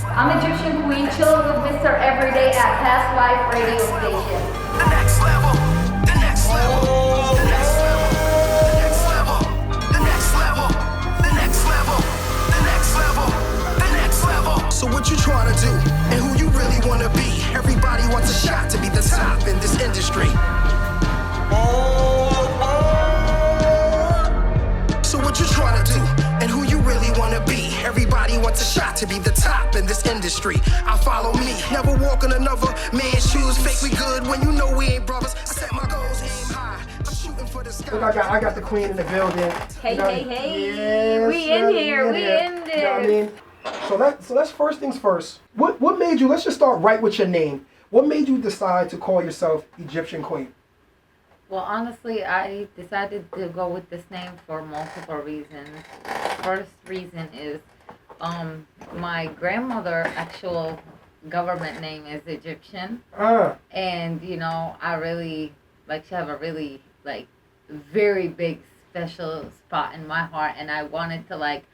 I'm Egyptian Queen, chilling with Mr. Everyday at Past Life Radio Station. The next level, the next level, the next level, the next level, the next level, the next level, the next level, the next level. So what you trying to do and who you really want to be? Everybody wants a shot to be the top in this industry. So what you trying to do and who you really want to be? Everybody wants a shot to be the top in this industry. I follow me, never walk in another man's shoes. Fake we good when you know we ain't brothers. I set my goals, aim high. I'm shooting for the sky. Look, I got the queen in the building. Hey, hey, hey. Yes, We in here. We in You know what I there. mean? So let's first things first. What made you, let's just start right with your name. What made you decide to call yourself Egyptian Queen? Well, honestly, I decided to go with this name for multiple reasons. First reason is my grandmother actual government name is Egyptian. And, you know, I really, like, she have a really, like, very big special spot in my heart. And I wanted to, like,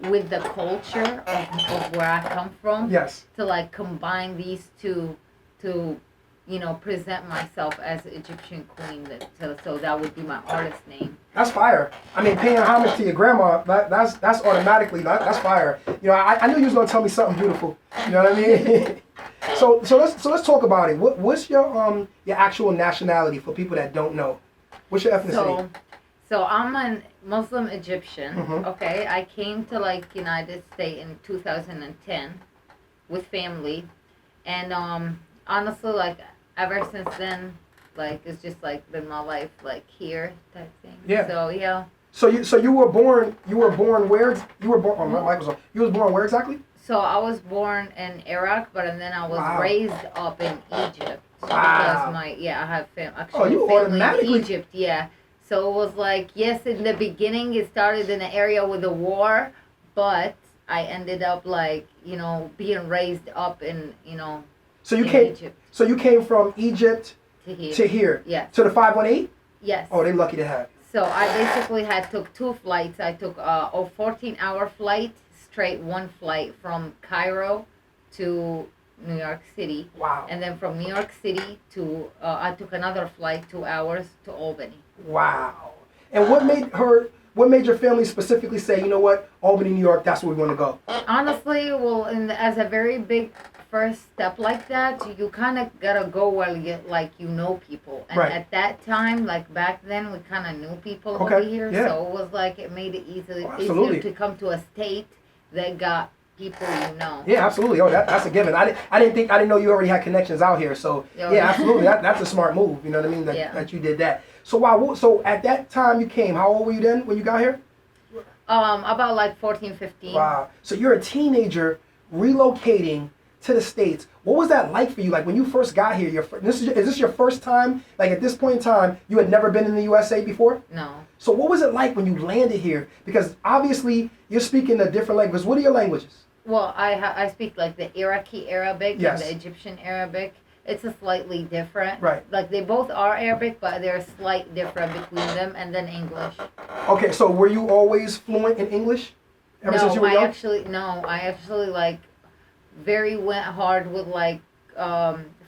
with the culture of where I come from, Yes. to, like, combine these two to, you know, present myself as Egyptian queen. So that would be my artist name. That's fire. I mean, paying homage to your grandma, that's automatically, that's fire. You know, I knew you was gonna tell me something beautiful. You know what I mean? so let's talk about it. What's your actual nationality for people that don't know? What's your ethnicity? So I'm a Muslim Egyptian. Mhm. Okay, I came to like United States in 2010 with family, and honestly, like ever since then, like it's just like been my life like here type thing. Yeah. So yeah. So you were born where? You were born. Oh, my mic was on. You was born where exactly? So I was born in Iraq, but then I was Wow. raised up in Egypt. Wow. Because I have you family automatically- in Egypt, yeah. So it was like, yes, in the beginning it started in an area with a war, but I ended up like, you know, being raised up in, you know, So you in came. Egypt So you came from Egypt to here. to here. Yes. To the 518. Yes. Oh, they lucky to have. So I basically took two flights. I took a 14-hour flight, straight one flight from Cairo to New York City. Wow. And then from New York City to, I took another flight, 2 hours to Albany. Wow. And what made your family specifically say, you know what, Albany, New York, that's where we want to go? Honestly, well, as a very big first step like that, you kind of gotta go where you know people. And Right. at that time, like back then, we kind of knew people Okay, over here. yeah. So it was like, it made it easier Absolutely. to come to a state that got people you know. Yeah, absolutely. Oh, that's a given. I didn't know you already had connections out here. So Yeah. yeah, absolutely. That's a smart move. You know what I mean? That you did that. So wow. So at that time you came, how old were you then when you got here? About like 14, 15. Wow. So you're a teenager relocating to the States. What was that like for you? Like when you first got here, is this your first time? Like at this point in time, you had never been in the USA before? No. So what was it like when you landed here? Because obviously you're speaking a different language. What are your languages? Well, I speak like the Iraqi Arabic Yes. and the Egyptian Arabic. It's a slightly different. Right. Like they both are Arabic, but there's slight difference between them, and then English. Okay, so were you always fluent in English? Ever since you were young? I actually like very went hard with like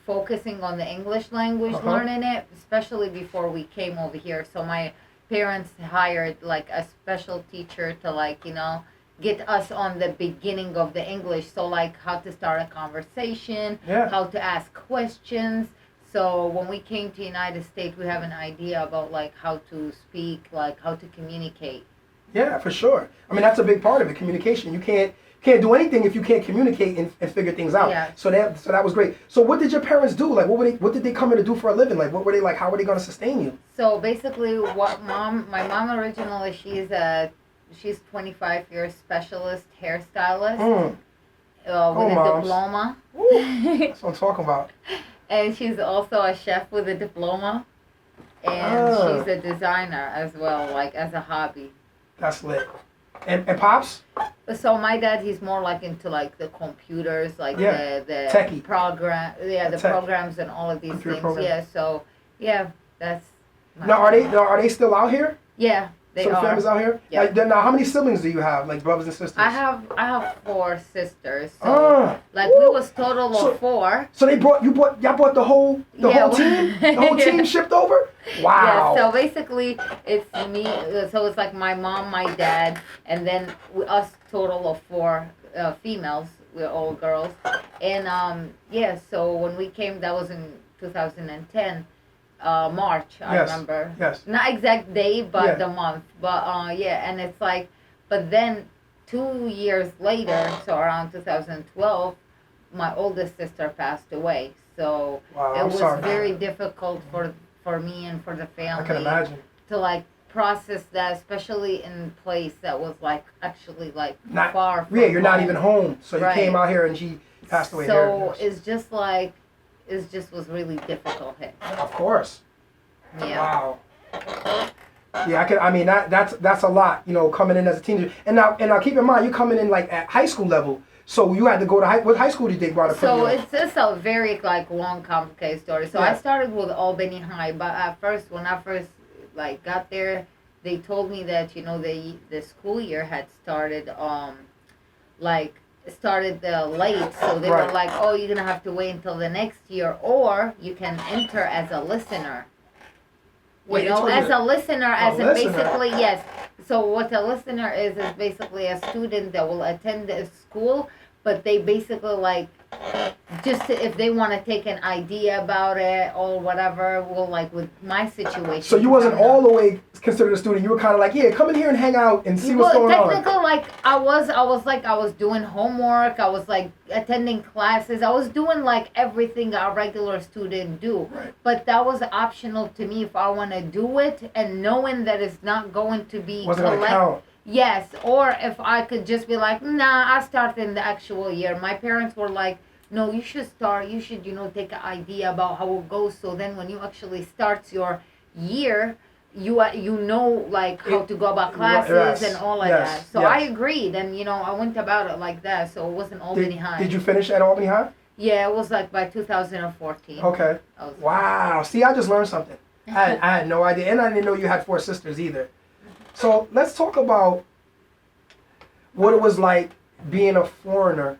focusing on the English language, learning it, especially before we came over here. So my parents hired like a special teacher to like, you know, get us on the beginning of the English. So like how to start a conversation, Yeah. how to ask questions. So when we came to United States, we have an idea about like how to speak, like how to communicate. Yeah, for sure. I mean, that's a big part of it, communication. You can't do anything if you can't communicate and figure things out. Yeah. So that was great. So what did your parents do? Like what did they come here to do for a living? Like what were they like? How were they going to sustain you? So basically, my mom originally, she's 25 years specialist hairstylist Mm. with a moms. diploma. Ooh, that's what I'm talking about. And she's also a chef with a diploma. And she's a designer as well, like as a hobby. That's lit. And Pops? So my dad, he's more like into like the computers, like the Techie. the Tech. programs and all of these Computer things. program. Yeah, so yeah, that's my Now are they still out here? Yeah. They So the are. family's out here? Yeah. Like, then now, how many siblings do you have? Like brothers and sisters? I have 4 sisters. So Ah, like woo. we was total So- of 4. So y'all brought the whole team? The whole team shipped over? Wow. Yeah, so basically it's me, so it's like my mom, my dad, and then us total of 4 females. We're all girls. And yeah, so when we came, that was in 2010, March, I Yes, remember. yes. Not exact day, but Yeah. the month. But yeah, and it's like, but then 2 years later, so around 2012, my oldest sister passed away. So Wow, it I'm was sorry. very difficult for me and for the family I can imagine. to like process that, especially in a place that was like actually like Not far from Yeah, you're not home. even home. So you Right. came out here and she passed away So here. it's just like it just was really difficult hit. Of course. Yeah. Wow. Yeah, I mean that's a lot, coming in as a teenager. And now keep in mind you're coming in like at high school level. So you had to go to what high school did they brought up? So it's a very like long, complicated story. So Yeah. I started with Albany High, but at first, when I first like got there, they told me that the school year had started started late, so they Right. were like, oh, you're gonna have to wait until the next year, or you can enter as a listener. Wait, You you know, told me as that- a listener, as in listener? basically, yes. So what a listener is basically a student that will attend the school, but they basically like just if they want to take an idea about it or whatever. Well, like with my situation. So you wasn't I'm not- all the way considered a student. You were kind of like, yeah, come in here and hang out and see what's going technically, on. like I was doing homework. I was like attending classes. I was doing like everything a regular student do. Right. But that was optional to me if I want to do it, and knowing that it's not going to be Wasn't gonna count. Yes, or if I could just be like, nah, I start in the actual year. My parents were like, no, you should start. You should, take an idea about how it goes. So then when you actually start your year, you know like how to go about classes Yes, and all of yes, that. So yes. I agreed, and I went about it like that. So it wasn't Albany High. Did you finish at Albany High? Yeah, it was like by 2014. Okay. I was- Wow. See, I just learned something. I had no idea, and I didn't know you had 4 sisters either. So let's talk about what it was like being a foreigner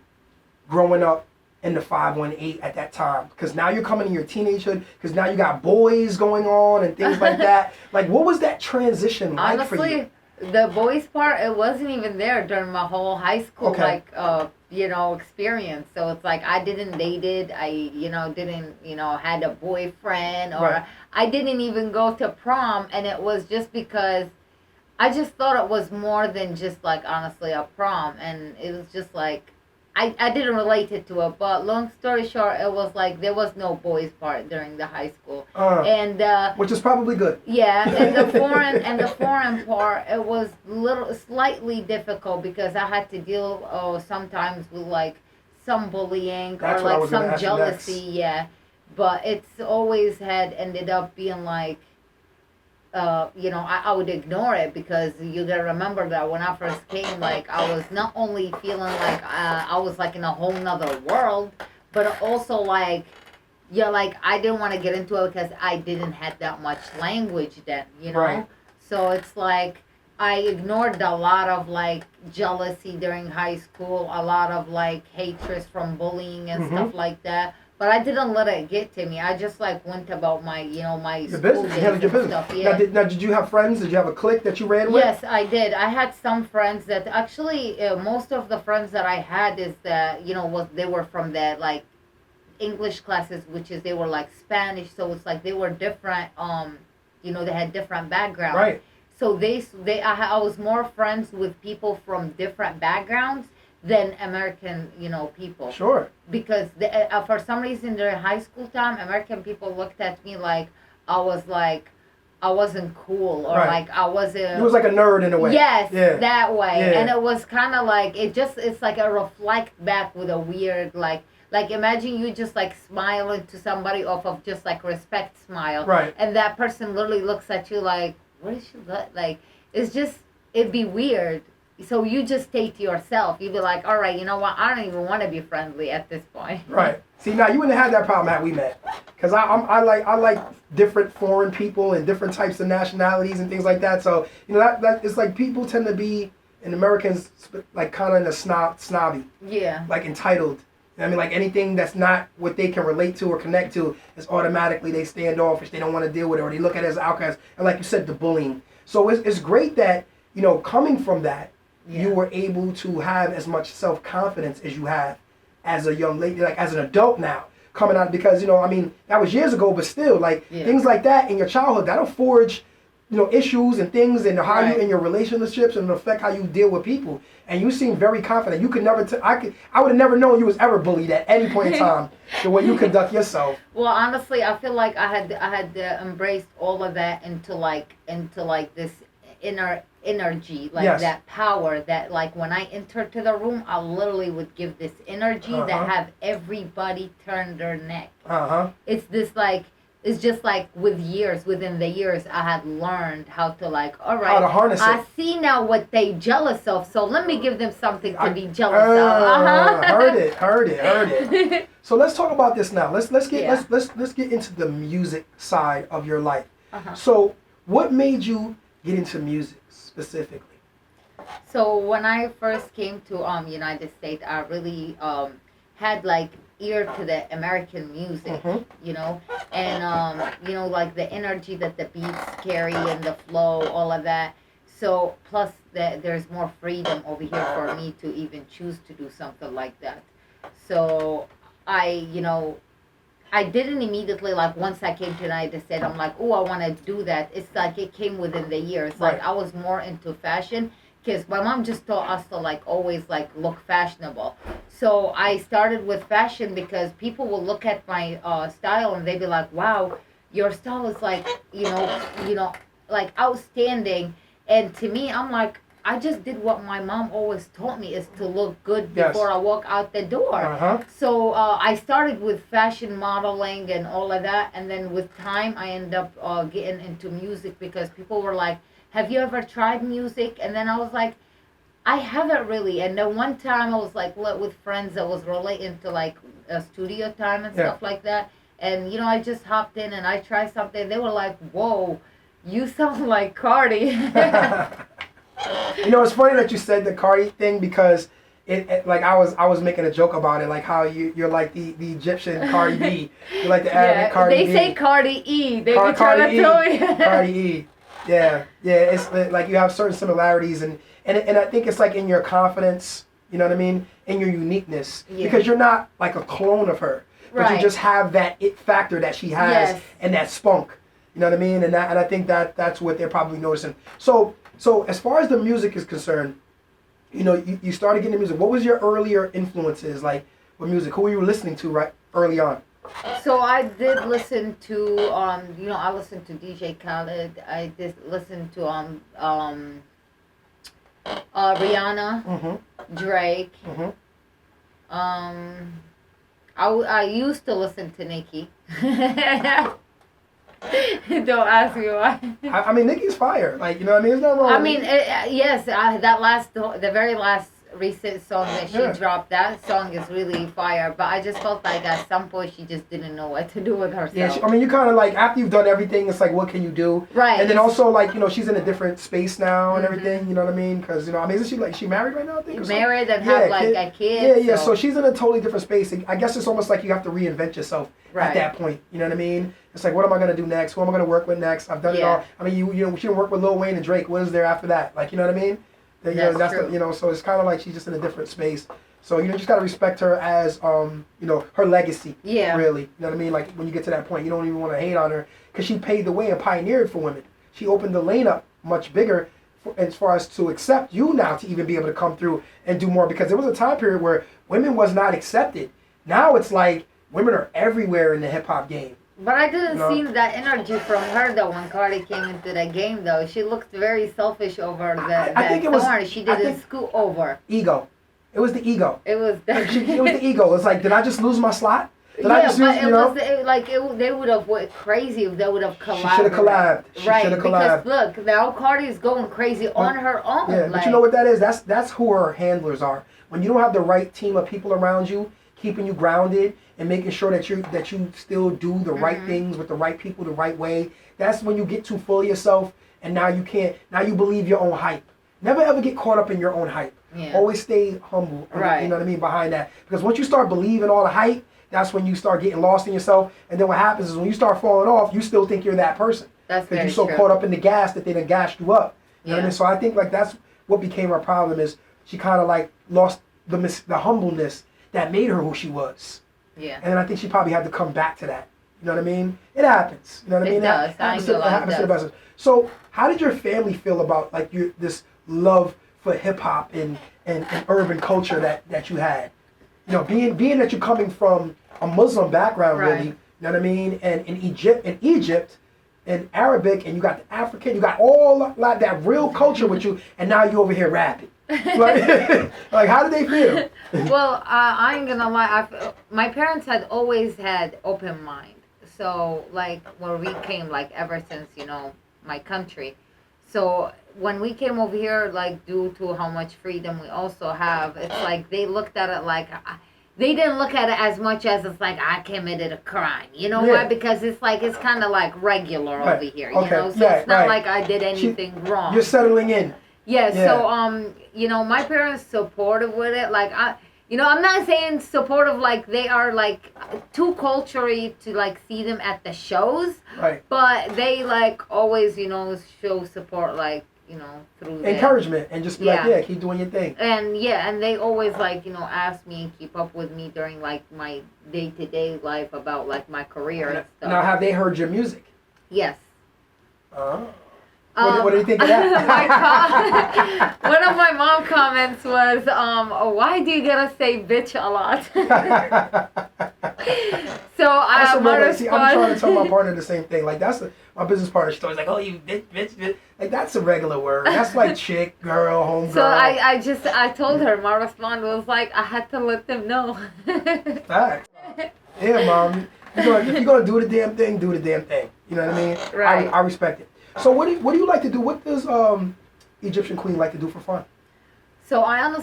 growing up in the 518 at that time. Because now you're coming in your teenagehood, because now you got boys going on and things like that. Like, what was that transition like for you? Honestly, the boys part, it wasn't even there during my whole high school, Okay. experience. So it's like I didn't dated, I, didn't, had a boyfriend, or Right. I didn't even go to prom, and it was just because I just thought it was more than just like honestly a prom, and it was just like I didn't relate it to it. But long story short, it was like there was no boys part during the high school, and Which is probably good. yeah, and the foreign part, it was slightly difficult because I had to deal sometimes with like some bullying That's or what I like was gonna some ask you jealousy, next. yeah. But it's always had ended up being like I would ignore it because you gotta remember that when I first came, like I was not only feeling like I was like in a whole nother world, but also like I didn't want to get into it because I didn't have that much language then, Right. So it's like I ignored a lot of like jealousy during high school, a lot of like hatred from bullying and stuff like that. But I didn't let it get to me. I just like went about my, my Your school business. days You handled your and business. stuff. Yeah. Now, did you have friends? Did you have a clique that you ran with? Yes, I did. I had some friends that actually, most of the friends that I had is that, they were from the like English classes, which is they were like Spanish. So it's like they were different, they had different backgrounds. Right. So I was more friends with people from different backgrounds than American, people. Sure. Because for some reason during high school time, American people looked at me like I wasn't cool, or Right. like I wasn't. You was like a nerd in a way. Yes, Yeah. that way. Yeah. And it was kind of like it's like a reflect back with a weird like imagine you just like smiling to somebody off of just like respect smile, Right. and that person literally looks at you like, what is she like? It'd be weird. So you just stay to yourself. You'd be like, all right, you know what? I don't even want to be friendly at this point. Right. See, now you wouldn't have had that problem had we met. Because I like different foreign people and different types of nationalities and things like that. So that it's like people tend to be in Americans like kind of in a snobby, like entitled. I mean, like anything that's not what they can relate to or connect to is automatically they stand off, they don't want to deal with it, or they look at it as outcasts. And like you said, the bullying. So it's great that coming from that, you were able to have as much self-confidence as you have as a young lady, like as an adult now, coming out, because, I mean, that was years ago, but still, like, things like that in your childhood, that'll forge, issues and things and how you in your relationships and affect how you deal with people. And you seem very confident. You could never, I would have never known you was ever bullied at any point in time, the way you conduct yourself. Well, honestly, I feel like I had embraced all of that into like this inner energy, like that power that, like, when I entered to the room, I literally would give this energy that have everybody turn their neck. It's just like within the years, I had learned how to, like, all right, how to harness I it. see now what they jealous of, so let me give them something to be jealous of. Heard it. So let's talk about this now. Let's get into the music side of your life. So what made you get into music specifically? So when I first came to United States, I really had like ear to the American music, and like the energy that the beats carry and the flow, all of that. So plus there's more freedom over here for me to even choose to do something like that. So I didn't immediately, like, once I came to United States, I'm like, oh, I want to do that. It's like it came within the years. Like, I was more into fashion because my mom just taught us to, like, always, like, look fashionable. So I started with fashion because people will look at my style and they'd be like, wow, your style is, like, like, outstanding. And to me, I'm like, I just did what my mom always taught me, is to look good before I walk out the door. So I started with fashion modeling and all of that. And then with time, I ended up getting into music because people were like, have you ever tried music? And then I was like, I haven't really. And then one time I was like with friends that was really into like studio time and stuff like that. And, I just hopped in and I tried something. They were like, whoa, you sound like Cardi. It's funny that you said the Cardi thing because it like I was making a joke about it, like how you're like the Egyptian Cardi B, you're like the Arabic Cardi B. They say Cardi E. They be trying to tell me. Cardi E. Yeah. It's like you have certain similarities and I think it's like in your confidence, you know what I mean, in your uniqueness, because you're not like a clone of her, but you just have that it factor that she has and that spunk, you know what I mean, and I think that's what they're probably noticing. So as far as the music is concerned, you started getting into music. What was your earlier influences like with music? Who were you listening to right early on? So I did listen to I listened to DJ Khaled. I did listen to Rihanna, Drake. I used to listen to Nicki. Don't ask me why. I mean, Nicki's fire. Like, you know what I mean? There's nothing wrong. I mean, yes. The very last recent song that she dropped, that song is really fire. But I just felt like at some point she just didn't know what to do with herself. Yeah, I mean, you kind of like, after you've done everything, it's like, what can you do? Right. And then also, like, she's in a different space now and everything. You know what I mean? Because I mean, isn't she married right now? I think. Married and have like a kid. Yeah. So she's in a totally different space. I guess it's almost like you have to reinvent yourself at that point. You know what I mean? It's like, what am I gonna do next? Who am I gonna work with next? I've done it all. I mean, she didn't work with Lil Wayne and Drake. What is there after that? Like, you know what I mean? That's true. So it's kind of like she's just in a different space. So you just gotta respect her as her legacy. Yeah. Really, you know what I mean? Like when you get to that point, you don't even want to hate on her because she paved the way and pioneered for women. She opened the lane up much bigger as far as to accept you now to even be able to come through and do more, because there was a time period where women was not accepted. Now it's like women are everywhere in the hip hop game. But I didn't see that energy from her though when Cardi came into the game though. She looked very selfish over she didn't scoot over. Ego. It was the ego. It was it was the ego. It's like, did I just lose my slot? Did I just use, they would have went crazy if they would have collabed. She should have collabed. Because look, now Cardi is going crazy on her own. Yeah, but you know what that is? That's who her handlers are. When you don't have the right team of people around you, keeping you grounded and making sure that you still do the right things with the right people the right way. That's when you get too full of yourself, and now you can't. Now you believe your own hype. Never ever get caught up in your own hype. Yeah. Always stay humble. Right. You know what I mean, behind that. Because once you start believing all the hype, that's when you start getting lost in yourself. And then what happens is when you start falling off, you still think you're that person. That's because very you're so true. caught up in the gas that they done gassed you up. You know what I Yeah. mean? So I think like that's what became her problem is she kind of like lost the humbleness that made her who she was. Yeah. And then I think she probably had to come back to that. You know what I mean? It happens. You know what I It mean? does. It happens, I ain't gonna lie, it happens it to the best does. of us. So how did your family feel about like this love for hip hop and urban culture that you had? You know, being that you're coming from a Muslim background, Right. really. You know what I mean? And in Egypt, and Arabic, and you got the African, you got all like that real culture with you, and now you over here rapping. Like, like how did they feel? Well, I ain't gonna lie. My parents had always had open mind. So like where we came, like ever since my country. So when we came over here, like due to how much freedom we also have, it's like they looked at it like. They didn't look at it as much as it's like I committed a crime. You know why? Because it's like it's kind of like regular Right. over here. Okay. You know, so Yeah, it's not right. like I did anything wrong. You're settling in. Yeah, Yeah. So my parents supportive with it. Like I'm not saying supportive like they are like too culturally to like see them at the shows. Right. But they like always, show support like, through their- Encouragement and just be like, Yeah. yeah, keep doing your thing. and they always like, ask me and keep up with me during like my day-to-day life about like my career and stuff. Now, have they heard your music? Yes. What do you think of that? One of my mom comments was, why do you gotta say bitch a lot? So That's a my regular. See, I'm trying to tell my response. partner the same thing. Like my business partner. She's always like, "Oh, you bitch." Like that's a regular word. That's like chick, girl, homegirl. So I told her my response was like I had to let them know. Fact. Yeah, mom. If you're gonna do the damn thing, do the damn thing. You know what I mean? Right. I respect it. So what do you like to do? What does Egyptian Queen like to do for fun? So I'm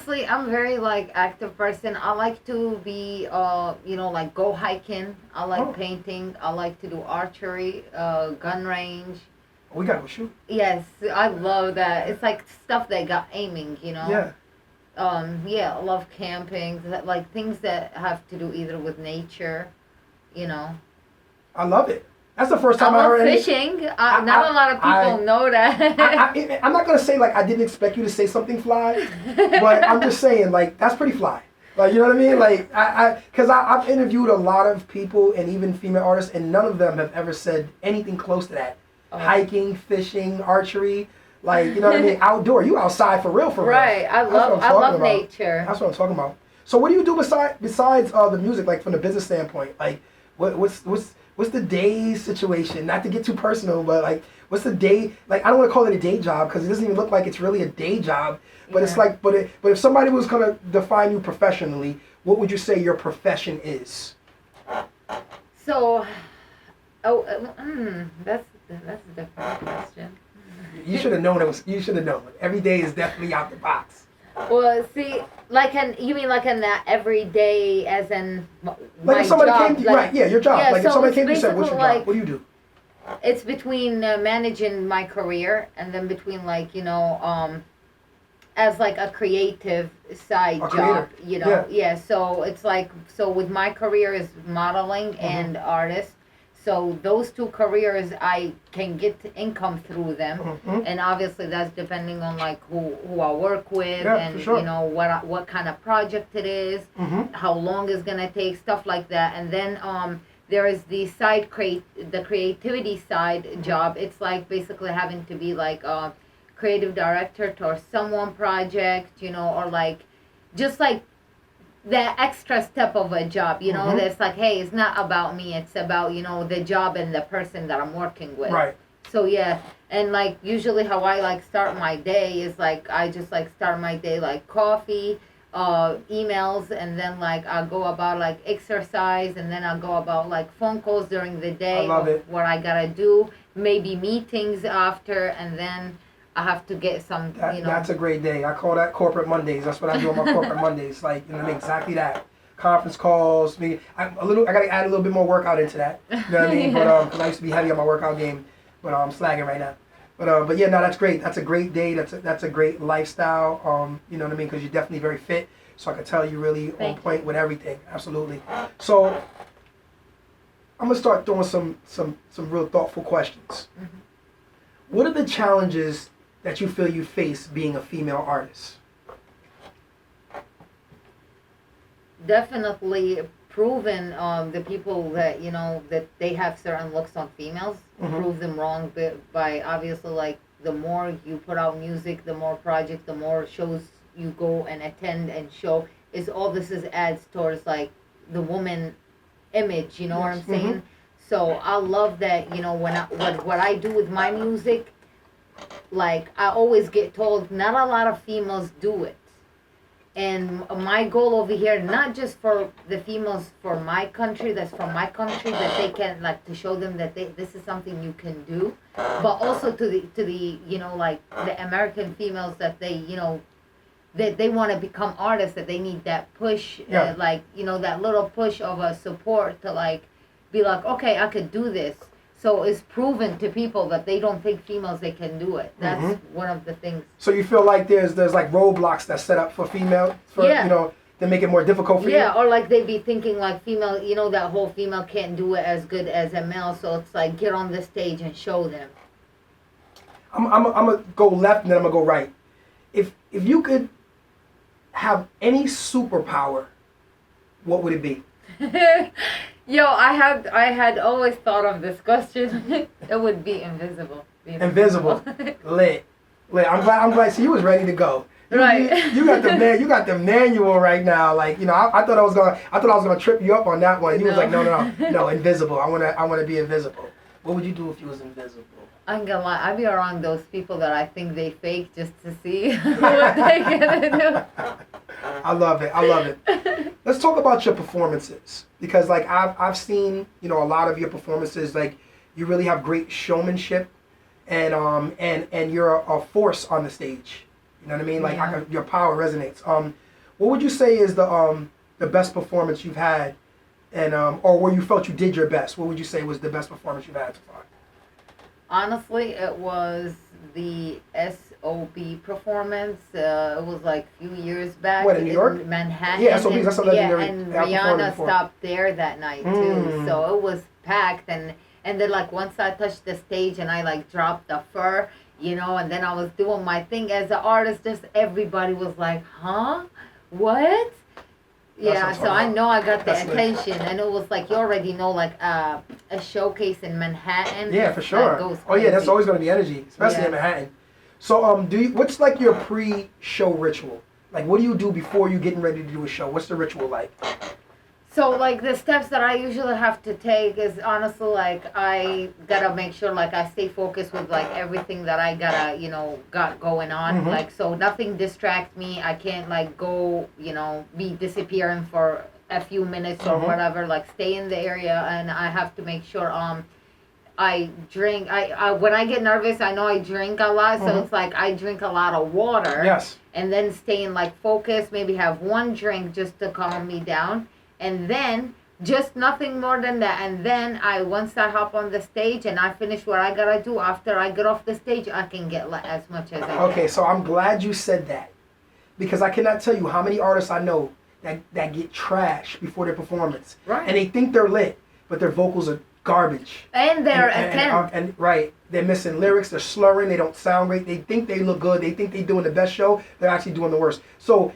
very like active person. I like to be like go hiking. I like painting. I like to do archery, gun range. We gotta go shoot. Yes, I love that. It's like stuff that got aiming, Yeah. I love camping. Like things that have to do either with nature, I love it. That's the first time I I love heard any- fishing. Not a lot of people know that. I'm not gonna say like I didn't expect you to say something fly, but I'm just saying like that's pretty fly. Like you know what I mean? Like because I've interviewed a lot of people and even female artists, and none of them have ever said anything close to that. Oh. Hiking, fishing, archery, like you know what I mean? Outdoor, you outside for real. Right. I That's what I'm love talking about. nature. That's what I'm talking about. So what do you do besides the music, like from the business standpoint? Like what's the day situation? Not to get too personal, but like what's the day? Like I don't want to call it a day job because it doesn't even look like it's really a day job. But it's Yeah. like, but if somebody was gonna define you professionally, what would you say your profession is? So, that's a different question. You should have known it was. You should have known. Every day is definitely out the box. Well, see, you mean like in that everyday, as in Like my if somebody job, came to you, right? Yeah, your job. Yeah, like if so somebody it's came to you and said, "What's your basically job? What do you do?" It's between managing my career and then between like as like a creative side A job, creator. Yeah. So it's like with my career is modeling and artist. So those two careers, I can get income through them, and obviously that's depending on like who I work with, Yeah, and for sure. what kind of project it is, how long it's gonna take, stuff like that. And then there is the the creativity side job. It's like basically having to be like a creative director to someone project, or like just like the extra step of a job, that's like, hey, it's not about me, it's about, the job and the person that I'm working with. Right. So yeah, and like usually how I like start my day is like I just like start my day like coffee, emails, and then like I'll go about like exercise, and then I'll go about like phone calls during the day. I love it. What I gotta do, maybe meetings after, and then I have to get some, That's a great day. I call that corporate Mondays. That's what I do on my corporate Mondays. Like, exactly that. conference calls. I gotta add a little bit more workout into that. You know what I mean? But because I used to be heavy on my workout game, but I'm slacking right now. But yeah, no, that's great. That's a great day. That's a great lifestyle. You know what I mean? Because you're definitely very fit. So I can tell you really on point with everything. Absolutely. So I'm gonna start throwing some real thoughtful questions. Mm-hmm. What are the challenges that you feel you face being a female artist? Definitely proven the people that that they have certain looks on females, Mm-hmm. prove them wrong by obviously like the more you put out music, the more projects, the more shows you go and attend and show, is all this is adds towards like the woman image, you know what I'm saying? Mm-hmm. So I love that, when what I do with my music, like I always get told not a lot of females do it. And my goal over here, not just for the females for my country, that's from my country, that they can like to show them that this is something you can do, but also to the like the American females that they want to become artists, that they need that push, like that little push of a support to like be like, okay, I could do this. So it's proven to people that they don't think females they can do it. That's Mm-hmm. one of the things. So you feel like there's like roadblocks that's set up for female, to make it more difficult for you? Yeah, or like they be thinking like female, that whole female can't do it as good as a male. So it's like get on the stage and show them. I'm gonna go left and then I'm gonna go right. If you could have any superpower, what would it be? Yo, I had always thought of this question. It would be invisible. Invisible. Lit. I'm glad. See, you was ready to go. Right. You got the manual right now. Like I thought I was gonna trip you up on that one. You was like, no, invisible. I wanna be invisible. What would you do if you was invisible? I ain't gonna lie, I be around those people that I think they fake just to see what they gonna do. I love it. Let's talk about your performances, because like I've seen a lot of your performances. Like you really have great showmanship, and you're a force on the stage. You know what I mean? Like your power resonates. What would you say is the best performance you've had, and or where you felt you did your best? What would you say was the best performance you've had so far? Honestly, it was the SOB performance. It was like a few years back. What, in New York? Manhattan. Yeah, SOB, that's a legendary. Yeah, and Rihanna stopped there that night too. So it was packed, and then like once I touched the stage and I like dropped the fur, and then I was doing my thing as an artist, just everybody was like, huh? What? Yeah, so I know I got the attention, and it was like, you already know, like a showcase in Manhattan. Yeah, for sure. Oh yeah, that's always going to be energy, especially in Manhattan. So what's like your pre-show ritual? Like, what do you do before you getting ready to do a show? What's the ritual like? So like the steps that I usually have to take is honestly like I gotta make sure like I stay focused with like everything that I gotta got going on. Mm-hmm. Like so nothing distracts me. I can't like go be disappearing for a few minutes or whatever. Like stay in the area, and I have to make sure I drink. I when I get nervous, I know I drink a lot, so it's like I drink a lot of water. Yes. And then staying like focused. Maybe have one drink just to calm me down. And then just nothing more than that. And then once I hop on the stage and I finish what I gotta do, after I get off the stage, I can get as much as I can. Okay, so I'm glad you said that, because I cannot tell you how many artists I know that get trash before their performance. Right. And they think they're lit, but their vocals are garbage. And they're attempt. And right, they're missing lyrics, they're slurring, they don't sound great, they think they look good, they think they're doing the best show, they're actually doing the worst. So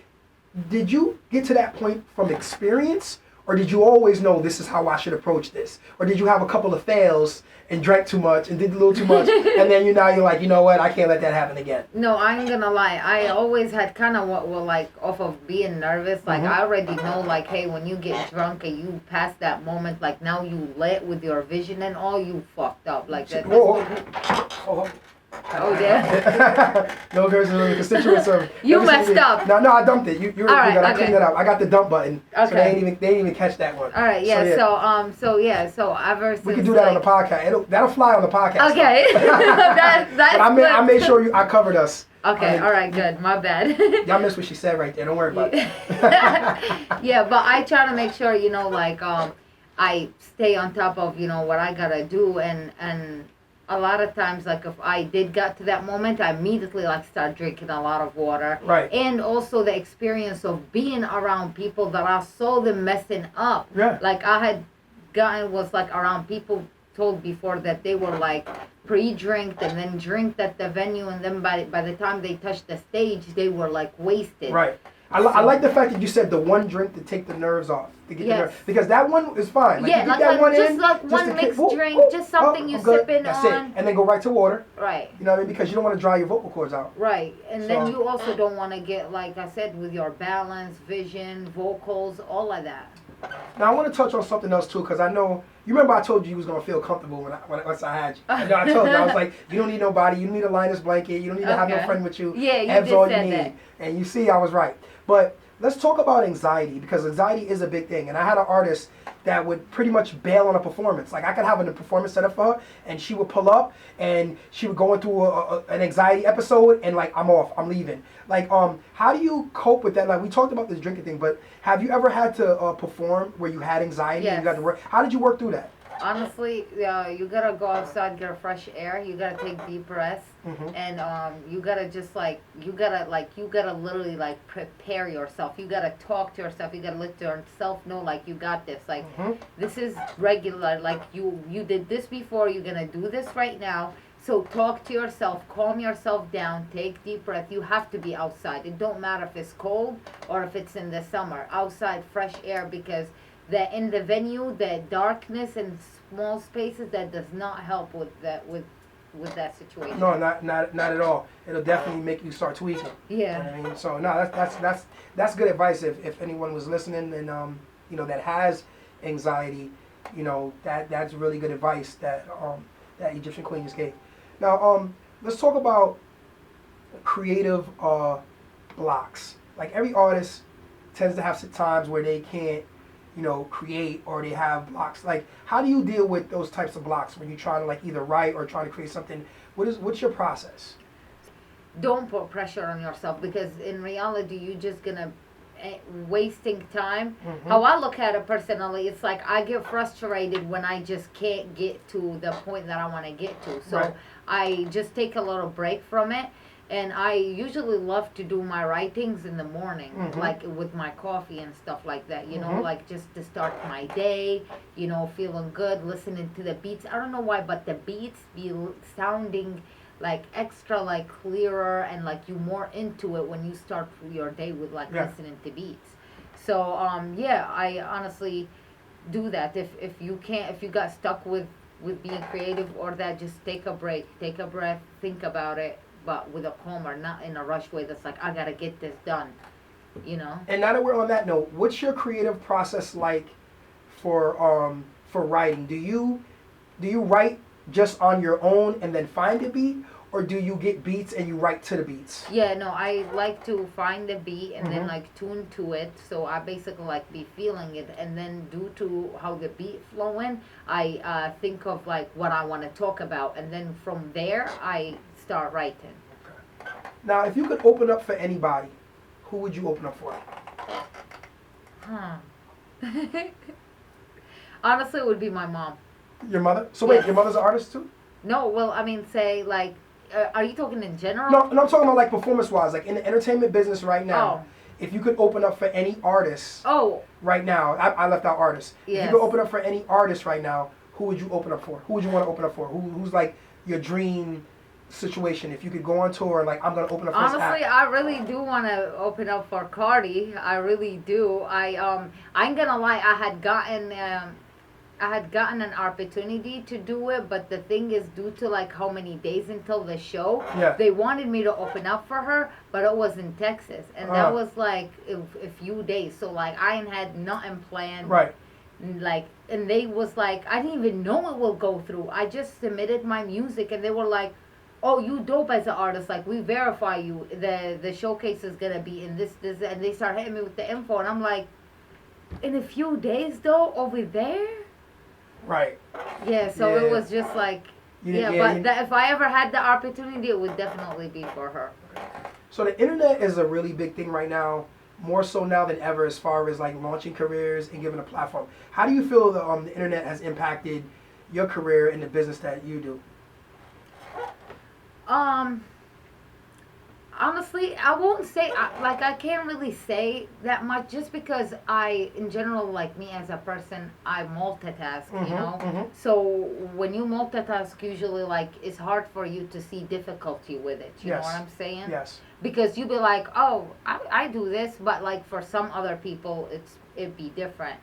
did you get to that point from experience, or did you always know this is how I should approach this? Or did you have a couple of fails and drank too much and did a little too much, and then you're like, you know what, I can't let that happen again? No, I ain't gonna lie. I always had kind of what like off of being nervous. Like I already know, like, hey, when you get drunk and you pass that moment, like now you lit with your vision and all, you fucked up. Like that. Oh. Oh, yeah. No girls are the constituents of. You every messed single- up. No, I dumped it. You're All right, good. I okay. cleaned it up. I got the dump button. So Okay. they ain't even catch that one. All right, yeah. So ever since We can do that on the like, podcast. That'll fly on the podcast. Okay. That's But I good. made sure I covered us. Okay, all right, good. My bad. Y'all missed what she said right there. Don't worry about it. Yeah, but I try to make sure, like I stay on top of, what I gotta do, and a lot of times, like, if I did get to that moment, I immediately like start drinking a lot of water. Right. And also the experience of being around people that I saw them messing up. Yeah. Like I had was like around people told before that they were like pre-drinked and then drinked at the venue, and then by the time they touched the stage, they were like wasted. Right. I like the fact that you said the one drink to take the nerves off, to get the Yes. nerves, because that one is fine. Like, Yeah, you get like that one- one just in, like just one to mixed kick- drink, just something I'm you good. sipping That's on. it. And then go right to water. Right. You know what I mean? Because you don't want to dry your vocal cords out. Right, and then So- you also don't want to get, like I said, with your balance, vision, vocals, all of that. Now I want to touch on something else too, because I know you remember I told you was gonna feel comfortable once I had you. I know I told you I was like, you don't need nobody, you don't need a Linus blanket, you don't need to have no Okay. friend with you. Yeah, you Ev's did all said you need. that. And you see, I was right. But let's talk about anxiety, because anxiety is a big thing. And I had an artist that would pretty much bail on a performance. Like I could have a performance set up for her, and she would pull up, and she would go into an anxiety episode, and like I'm off, I'm leaving. Like how do you cope with that? Like we talked about this drinking thing, but have you ever had to perform where you had anxiety and you Yes. got to work? How did you work through that? Honestly, you gotta go outside, get fresh air. You gotta take deep breaths, and you gotta just you gotta literally like prepare yourself. You gotta talk to yourself. You gotta let yourself know like you got this. Like this is regular. Like you did this before. You're gonna do this right now. So talk to yourself, calm yourself down, take deep breath. You have to be outside. It don't matter if it's cold or if it's in the summer. Outside, fresh air, because in the venue, the darkness and small spaces, that does not help with that situation. No, not at all. It'll definitely make you start tweaking. Yeah. You know what I mean? So no, that's good advice if anyone was listening and that has anxiety, that's really good advice that Egyptian Queen just gave. Now let's talk about creative blocks. Like every artist tends to have some times where they can't create, or they have blocks. Like, how do you deal with those types of blocks when you're trying to like either write or trying to create something? What's your process? Don't put pressure on yourself, because in reality, you're just gonna wasting time. How I look at it personally, it's like I get frustrated when I just can't get to the point that I want to get to. So Right. I just take a little break from it. And I usually love to do my writings in the morning, like with my coffee and stuff like that, like just to start my day, feeling good, listening to the beats. I don't know why, but the beats be sounding like extra, like clearer, and like you more into it when you start your day with like listening to beats. So, I honestly do that. If you got stuck with being creative or that, just take a break, take a breath, think about it, but with a calmer, not in a rush way that's like, I gotta get this done, And now that we're on that note, what's your creative process like for writing? Do you write just on your own and then find a beat, or do you get beats and you write to the beats? Yeah, no, I like to find the beat and then like tune to it, so I basically like be feeling it, and then due to how the beat flowing, I think of like what I want to talk about, and then from there I start writing. Now, if you could open up for anybody, who would you open up for? Honestly, it would be my mom. Your mother? So wait, Yes. your mother's an artist too? No, well, I mean, say like, are you talking in general? No, I'm talking about like performance-wise, like in the entertainment business right now. Oh. If you could open up for any artist Oh, right now, I left out artists. If Yes. you could open up for any artist right now, who would you open up for? Who would you want to open up for? Who's like your dream situation? If you could go on tour, like I'm gonna open up for this honestly, act. I really do want to open up for Cardi. I really do. I'm gonna lie. I had gotten an opportunity to do it, but the thing is, due to like how many days until the show, they wanted me to open up for her, but it was in Texas, and that was like a few days. So like I ain't had nothing planned. Right. Like, and they was like, I didn't even know it will go through. I just submitted my music, and they were like, oh, you dope as an artist, like we verify you, the showcase is gonna be in this, and they start hitting me with the info, and I'm like, in a few days though, over there. Right. Yeah, so Yeah. it was just like, if I ever had the opportunity, it would definitely be for her. So the internet is a really big thing right now, more so now than ever, as far as like launching careers and giving a platform. How do you feel the internet has impacted your career and the business that you do? Honestly, I won't say, I can't really say that much, just because in general, like me as a person, I multitask, you know? So when you multitask, usually, like, it's hard for you to see difficulty with it, you know what I'm saying? Yes. Because you'd be like, oh, I do this, but, like, for some other people, it'd be different.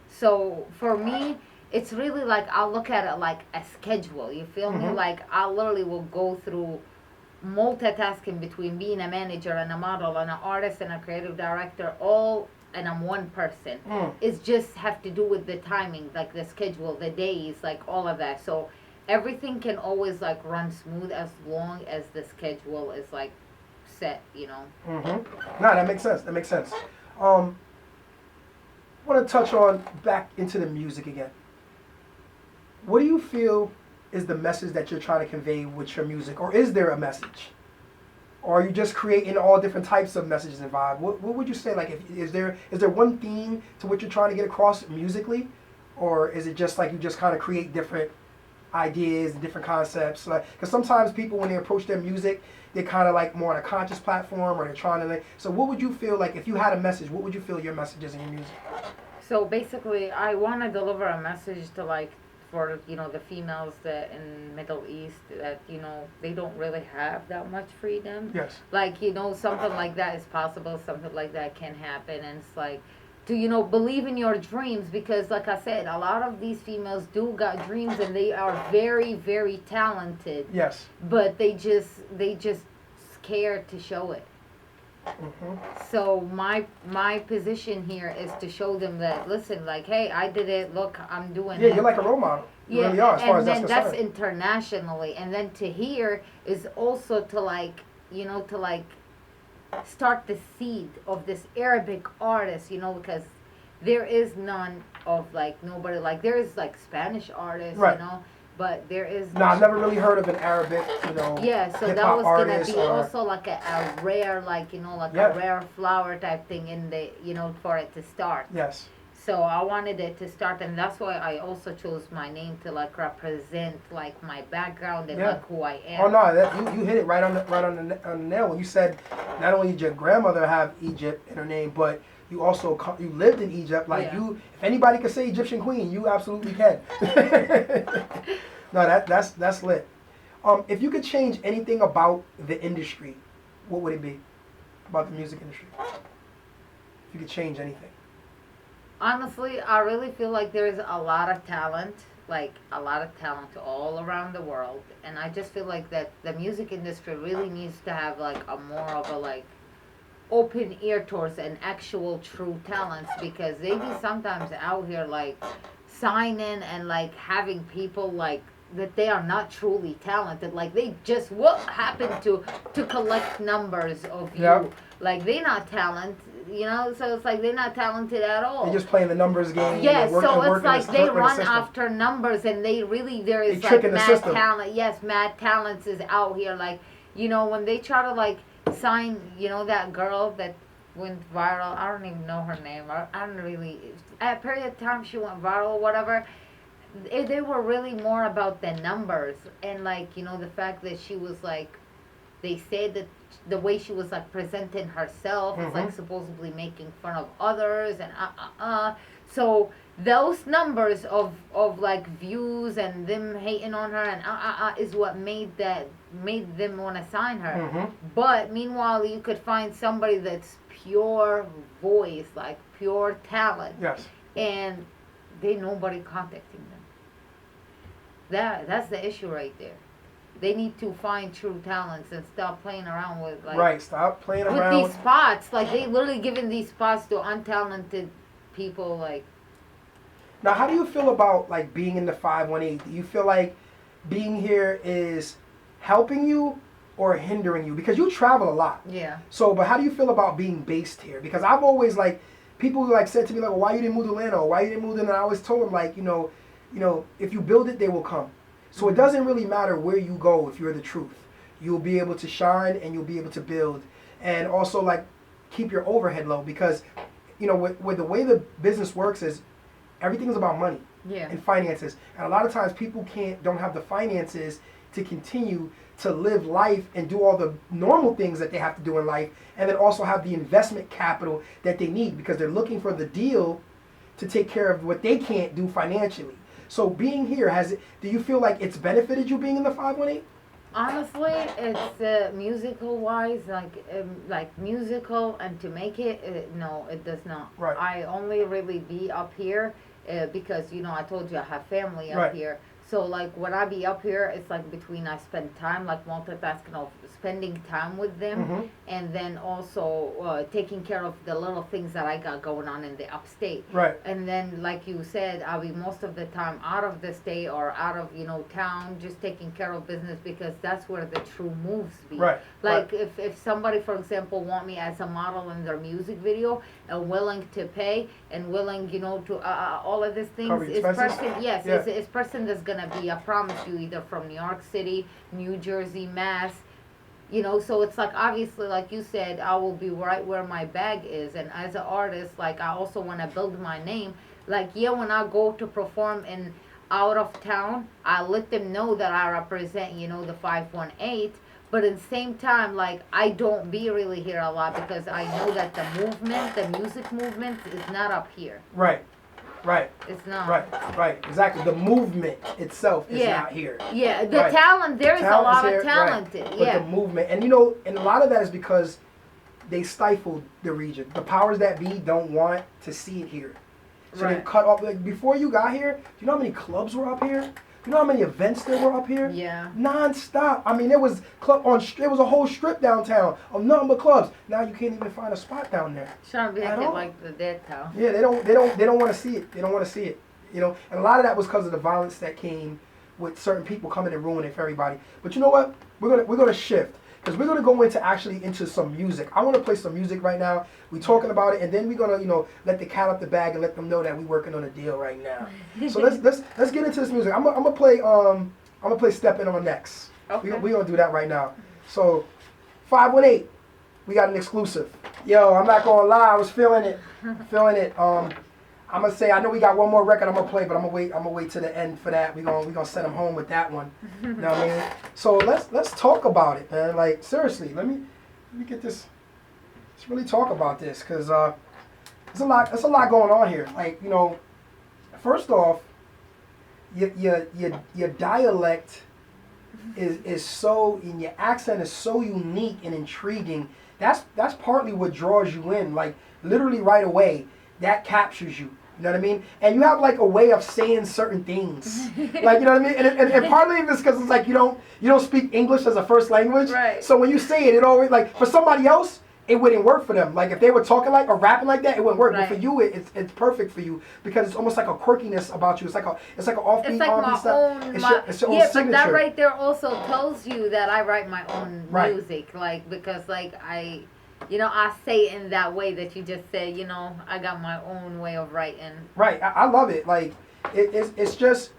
So for me, it's really like, I'll look at it like a schedule, you feel me? Like, I literally will go through multitasking between being a manager and a model and an artist and a creative director, all, and I'm one person. It's just have to do with the timing, like the schedule, the days, like all of that. So everything can always like run smooth as long as the schedule is like set, you know. No, that makes sense. That makes sense. I want to touch on back into the music again. What do you feel is the message that you're trying to convey with your music, or is there a message, or are you just creating all different types of messages and vibe? What would you say? Like, is there one theme to what you're trying to get across musically, or is it just like you just kind of create different ideas and different concepts? Like, because sometimes people, when they approach their music, they're kind of like more on a conscious platform, or they're trying to like. So what would you feel like if you had a message? What would you feel your message is in your music? So basically, I want to deliver a message to like, for, you know, the females that in Middle East that, you know, they don't really have that much freedom. Yes. Like, you know, something like that is possible, something like that can happen, and it's like, to, you know, believe in your dreams, because like I said, a lot of these females do got dreams, and they are very, very talented. Yes. But they just scared to show it. So my position here is to show them that, listen, like, hey, I did it, look, I'm doing it. Yeah, you're like a role model. You really are, as far as that's concerned. And then that's internationally. And then to here is also to like, you know, to like start the seed of this Arabic artist, you know, because there is none of like nobody, like there is like Spanish artists, right, you know, but there is no, I've never really heard of an Arabic, you know, yeah, so that was gonna be also like a rare, like, you know, like a rare flower type thing in the, you know, for it to start. Yes. So I wanted it to start, and that's why I also chose my name to like represent like my background and like who I am. Oh no, you hit it right on the nail when you said not only did your grandmother have Egypt in her name, but you also you lived in Egypt. Like you, if anybody could say Egyptian queen, you absolutely can. No, that's lit. If you could change anything about the industry, what would it be about the music industry? If you could change anything. Honestly, I really feel like there's a lot of talent, like a lot of talent all around the world, and I just feel like that the music industry really needs to have like a more of a like open ear towards an actual true talents, because they be sometimes out here like signing and like having people like that they are not truly talented, like they just what happened to collect numbers of you, like they not talented, you know, so it's like they're not talented at all. They're just playing the numbers game. Yeah, so it's like they run after numbers, and they really, there is like mad talent. Yes, mad talents is out here, like, you know, when they try to like sign, you know, that girl that went viral, I don't even know her name, I don't really, at a period of time she went viral or whatever, they were really more about the numbers, and like, you know, the fact that she was like, they said that the way she was like presenting herself was like supposedly making fun of others, and so those numbers of like views and them hating on her and is what made them want to sign her. But meanwhile, you could find somebody that's pure voice, like pure talent, and they nobody contacting them. That's the issue right there. They need to find true talents and stop playing around with like stop playing around with these spots. Like they literally giving these spots to untalented people. Like, now, how do you feel about like being in the 518? Do you feel like being here is helping you or hindering you? Because you travel a lot. Yeah. So, but how do you feel about being based here? Because I've always like, people like said to me like, well, why you didn't move to Atlanta? Or why you didn't move to? And I always told them like, if you build it, they will come. So it doesn't really matter where you go if you're the truth. You'll be able to shine and you'll be able to build, and also like keep your overhead low, because with the way the business works is everything is about money. Yeah. And finances. And a lot of times people don't have the finances to continue to live life and do all the normal things that they have to do in life, and then also have the investment capital that they need, because they're looking for the deal to take care of what they can't do financially. So being here, do you feel like it's benefited you being in the 518? Honestly, it's musical wise, like musical, and to make it, no, it does not. Right. I only really be up here because I told you I have family up Right. here. So like when I be up here, it's like between I spend time like multitasking of spending time with them, Mhm. and then also taking care of the little things that I got going on in the upstate. Right. And then, like you said, I'll be most of the time out of the state or out of town, just taking care of business, because that's where the true moves be. Right. Like if somebody, for example, want me as a model in their music video and willing to pay and willing, to all of these things, Cover your is expenses? person. Yes, Yeah. it's person that's gonna be. I promise you, either from New York City, New Jersey, Mass. So it's like, obviously, like you said, I will be right where my bag is. And as an artist, like, I also want to build my name. Like, when I go to perform in out of town, I let them know that I represent, the 518. But at the same time, like, I don't be really here a lot, because I know that the music movement is not up here. Right. Right. It's not. Right. Exactly. The movement itself is not here. Yeah, the Right. talent, there is a Talent lot is here, of talented. right. Yeah. But the movement, and and a lot of that is because they stifled the region. The powers that be don't want to see it here. So they Right. cut off, like, before you got here, do you know how many clubs were up here? Do you know how many events there were up here? Yeah. Non-stop. I mean, there was there was a whole strip downtown of nothing but clubs. Now you can't even find a spot down there. Trying to be At acting all. like the dead town. Yeah, they don't want to see it. They don't want to see it. And a lot of that was because of the violence that came with certain people coming and ruining it for everybody. But you know what? We're gonna shift, because we're gonna go into some music. I want to play some music right now. We talking about it, and then we're gonna let the cat out the bag and let them know that we're working on a deal right now. So let's get into this music. I'm gonna play Step In on next. Okay. We're gonna do that right now. So 518, we got an exclusive. Yo, I'm not gonna lie, I was feeling it. I'm gonna say, I know we got one more record I'm gonna play, but I'm gonna wait to the end for that. We're gonna send them home with that one. You know what I mean? So let's talk about it, man. Like, seriously, let me get this. Let's really talk about this, because there's a lot going on here. Like, first off, your dialect is so, and your accent is so unique and intriguing. That's partly what draws you in. Like, literally right away, that captures you. You know what I mean? And you have like a way of saying certain things, like, you know what I mean? And partly it's because it's like you don't speak English as a first language. Right. So when you say it, it always, like, for somebody else, it wouldn't work for them. Like, if they were talking like or rapping like that, it wouldn't work. Right. But for you, it's perfect for you, because it's almost like a quirkiness about you. It's like an offbeat It's like R&B my stuff. own. It's your own Yeah, signature. but that right there also tells you that I write my own Right. music, like, because like I say it in that way that you just said. I got my own way of writing. Right. I love it. Like, it's just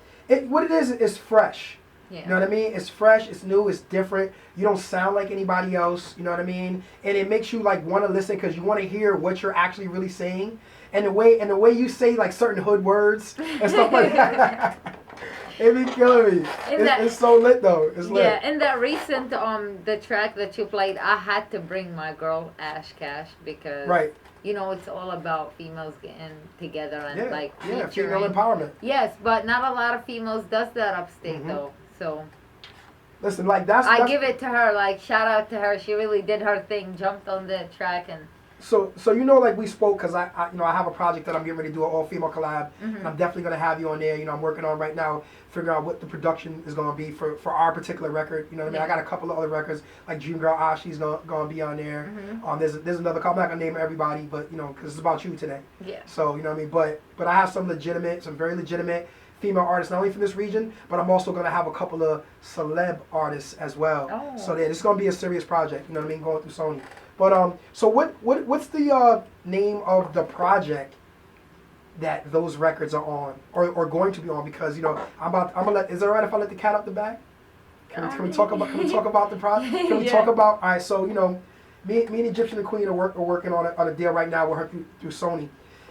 what it is fresh. Yeah. You know what I mean? It's fresh, it's new, it's different. You don't sound like anybody else, you know what I mean? And it makes you like want to listen, because you want to hear what you're actually really saying. And the way you say like certain hood words and stuff like that. It be killing me. It's so lit though. It's lit. Yeah, in that recent the track that you played, I had to bring my girl Ash Cash, because Right. it's all about females getting together and like female featuring. empowerment. Yes, but not a lot of females does that upstate Mhm. though. So Listen, like that's I give it to her. Like, shout out to her. She really did her thing. Jumped on the track and. So like we spoke, because I have a project that I'm getting ready to do, an all female collab, and I'm definitely gonna have you on there. I'm working on right now, figuring out what the production is gonna be for our particular record. You know what I mean? Yeah. I got a couple of other records, like Dream Girl Ashi's gonna be on there. There's another couple. I'm not gonna name everybody, but because it's about you today. Yeah. So you know what I mean. But I have some very legitimate female artists, not only from this region, but I'm also gonna have a couple of celeb artists as well. Oh. So yeah, this is gonna be a serious project. You know what I mean? Going through Sony. But so what's the name of the project that those records are on, or going to be on? Because I'm gonna let. Is it alright if I let the cat out the bag? Can we talk about the project? Can we talk about? All right, so me and Egyptian the Queen are working on a deal right now with her through Sony,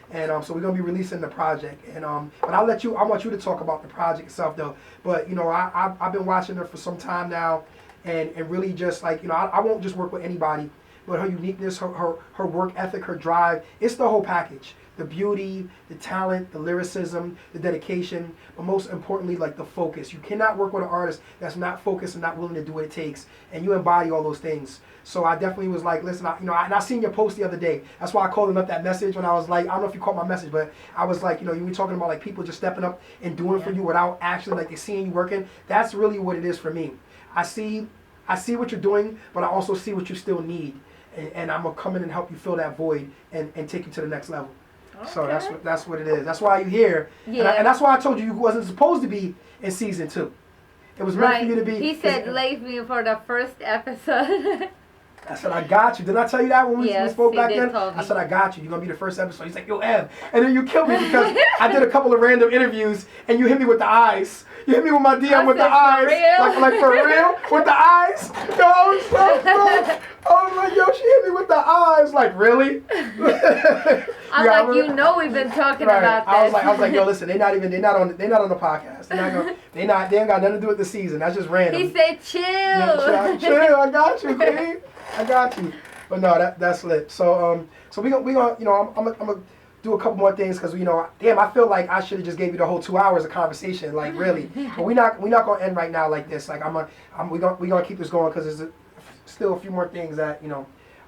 and so we're gonna be releasing the project. And but I want you to talk about the project itself though. But I've been watching her for some time now, and really just like I won't just work with anybody, but her uniqueness, her work ethic, her drive, it's the whole package. The beauty, the talent, the lyricism, the dedication, but most importantly, like the focus. You cannot work with an artist that's not focused and not willing to do what it takes, and you embody all those things. So I definitely was like, listen, and I seen your post the other day. That's why I called him up that message when I was like, I don't know if you caught my message, but I was like, you were talking about like people just stepping up and doing for you without actually like they seeing you working. That's really what it is for me. I see what you're doing, but I also see what you still need, and I'm gonna come in and help you fill that void and take you to the next level. Okay. So that's what it is. That's why you're here. Yeah. And that's why I told you wasn't supposed to be in season 2. It was meant for you to be. He said leave me for the first episode. I said, I got you. Didn't I tell you that when we spoke back then? I said, I got you. You're going to be the first episode. He's like, yo, Ev. And then you killed me because I did a couple of random interviews and you hit me with the eyes. You hit me with my DM with the eyes. Like for real? With the eyes? Yo, I was like, yo, she hit me with the eyes. Like, really? I'm like, we've been talking about this. I was like, yo, listen, they're not on the podcast. They ain't got nothing to do with the season. That's just random. He said, chill. Yeah, chill. I got you, Queen. I got you. But no, that's lit. So we gonna I'm gonna do a couple more things because damn, I feel like I should have just gave you the whole 2 hours of conversation, like really. But we not gonna end right now like this. Like we gonna keep this going because there's still a few more things that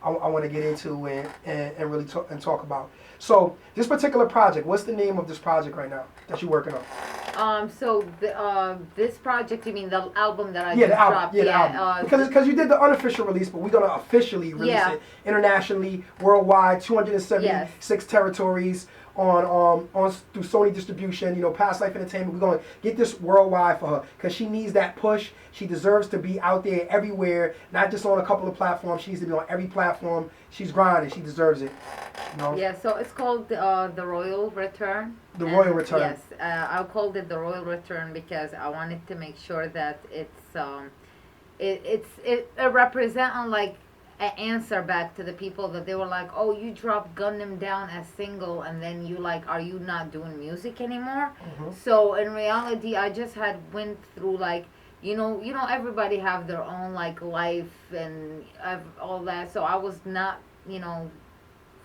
I want to get into and really talk about. So this particular project, what's the name of this project right now that you're working on? So this project, you mean the album that I just dropped? Yeah, the album. Because you did the unofficial release, but we're gonna officially release it internationally, worldwide, 276 territories on through Sony distribution. Past Life Entertainment. We're gonna get this worldwide for her because she needs that push. She deserves to be out there everywhere, not just on a couple of platforms. She needs to be on every platform. She's grinding. She deserves it. Yeah, so it's called the Royal Return. The Royal Return. Yes, I called it the Royal Return because I wanted to make sure that it represents like an answer back to the people that they were like, oh, you dropped Gundam Down as single, and then you like, are you not doing music anymore? Mm-hmm. So in reality, I just went through like, everybody have their own like life and all that. So I was not,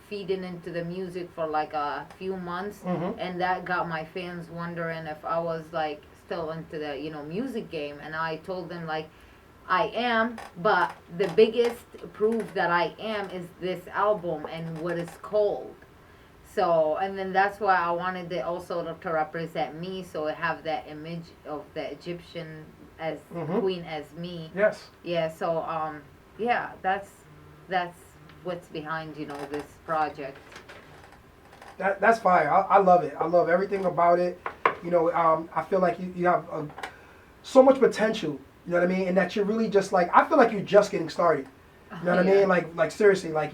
feeding into the music for like a few months, mm-hmm. and that got my fans wondering if I was like still into the music game, and I told them like I am, but the biggest proof that I am is this album and what it's called. So, and then that's why I wanted it also to represent me, so I have that image of the Egyptian as mm-hmm. queen as me. Yes. Yeah. So yeah, that's what's behind this project. That's fire. I love it. I love everything about it. I feel like you have so much potential. You know what I mean? And that you're really just like, I feel like you're just getting started. You know what I mean? Like seriously, like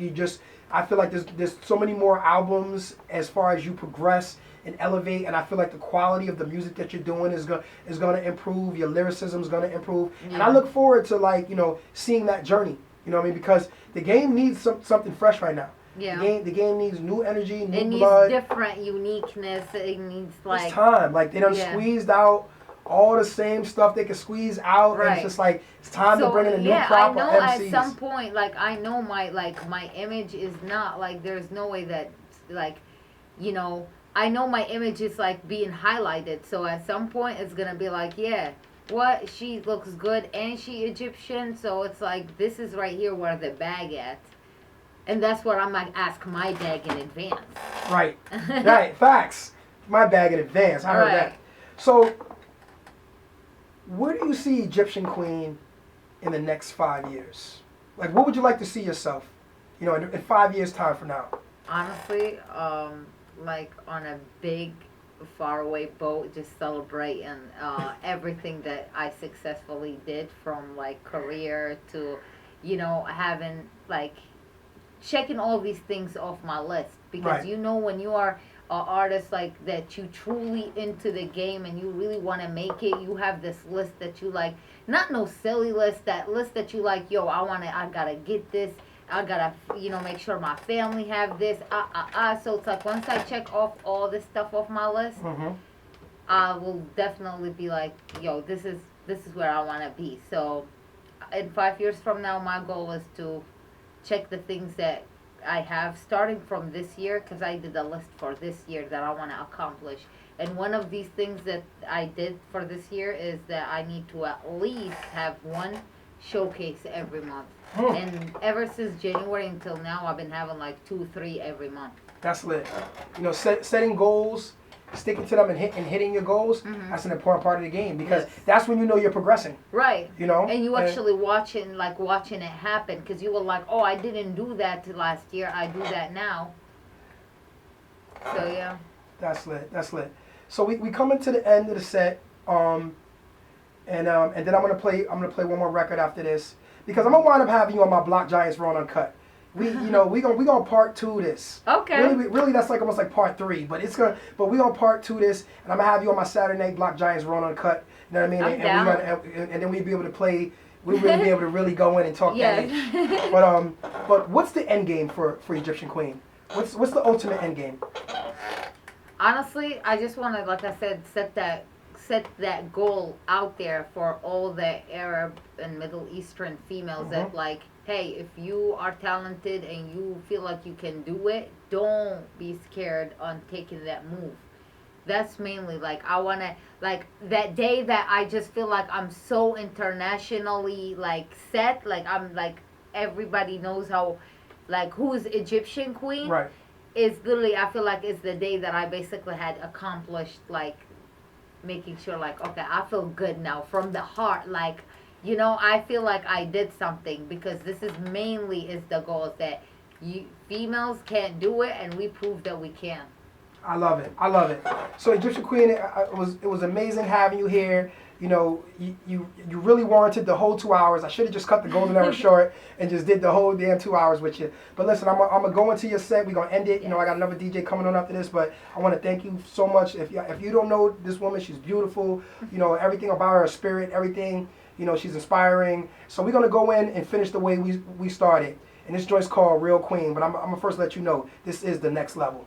I feel like there's so many more albums as far as you progress and elevate, and I feel like the quality of the music that you're doing is gonna improve. Your lyricism is gonna improve, and I look forward to like seeing that journey. You know what I mean? Because the game needs something fresh right now. Yeah. The game needs new energy, new It blood. needs different uniqueness. It needs like it's time. Like they done squeezed out all the same stuff they can squeeze out, and it's just like it's time to bring in a new crop of MCs. At some point, like I know my image is not like there's no way that like I know my image is like being highlighted. So at some point it's gonna be like what she looks good and she Egyptian. So it's like this is right here where the bag at. And that's what I'm like, ask my bag in advance. Right. Right. Facts. My bag in advance. I heard that. So, where do you see Egyptian Queen in the next 5 years? Like, what would you like to see yourself, in 5 years' time from now? Honestly, like on a big, faraway boat, just celebrating everything that I successfully did, from like career to, having like checking all these things off my list, because Right. when you are an artist like that, you truly into the game and you really want to make it, you have this list that you like, not no silly list, that list that you like, yo, I gotta get this, I gotta make sure my family have this, so it's like once I check off all this stuff off my list, Mm-hmm. I will definitely be like, yo, this is where I want to be. So in 5 years from now, my goal is to check the things that I have starting from this year, because I did a list for this year that I want to accomplish. And one of these things that I did for this year is that I need to at least have one showcase every month. And ever since January until now, I've been having like 2, 3 every month. That's lit. Setting goals, sticking to them, and hitting your goals. That's an important part of the game, because that's when you know you're progressing. Right. And you And- actually watching it happen, because you were like, oh, I didn't do that last year. I do that now. So yeah. That's lit. That's lit. So we coming to the end of the set, and then I'm gonna play one more record after this, because I'm gonna wind up having you on my Block Giants Raw and Uncut. We gonna part 2 this. Okay. Really that's like almost like part 3, but we gonna part 2 this, and I'm gonna have you on my Saturday night Block Giants Raw and Uncut. You know what I mean? I'm and down. And then we'll be able to play. We'll really be able to really go in and talk that. Yes. But what's the end game for Egyptian Queen? What's the ultimate end game? Honestly, I just want to, like I said, set that goal out there for all the Arab and Middle Eastern females, that like, hey, if you are talented and you feel like you can do it, don't be scared on taking that move. That's mainly like, I want to, like, that day that I just feel like I'm so internationally like set, like I'm like, everybody knows how, like, who is Egyptian Queen. Right. Is literally, I feel like it's the day that I basically had accomplished, like, making sure, like, okay, I feel good now from the heart, like, I feel like I did something, because this is the goal, is that you females can't do it, and we prove that we can. I love it. I love it. So Egyptian Queen, it was amazing having you here. You really warranted the whole 2 hours. I should have just cut the golden hour short and just did the whole damn 2 hours with you. But listen, I'm gonna go into your set. We're gonna end it. I got another DJ coming on after this, but I want to thank you so much. If you don't know this woman, she's beautiful. Everything about her spirit, everything. She's inspiring. So we're gonna go in and finish the way we started. And this joint's called Real Queen. But I'm gonna first let you know this is the next level.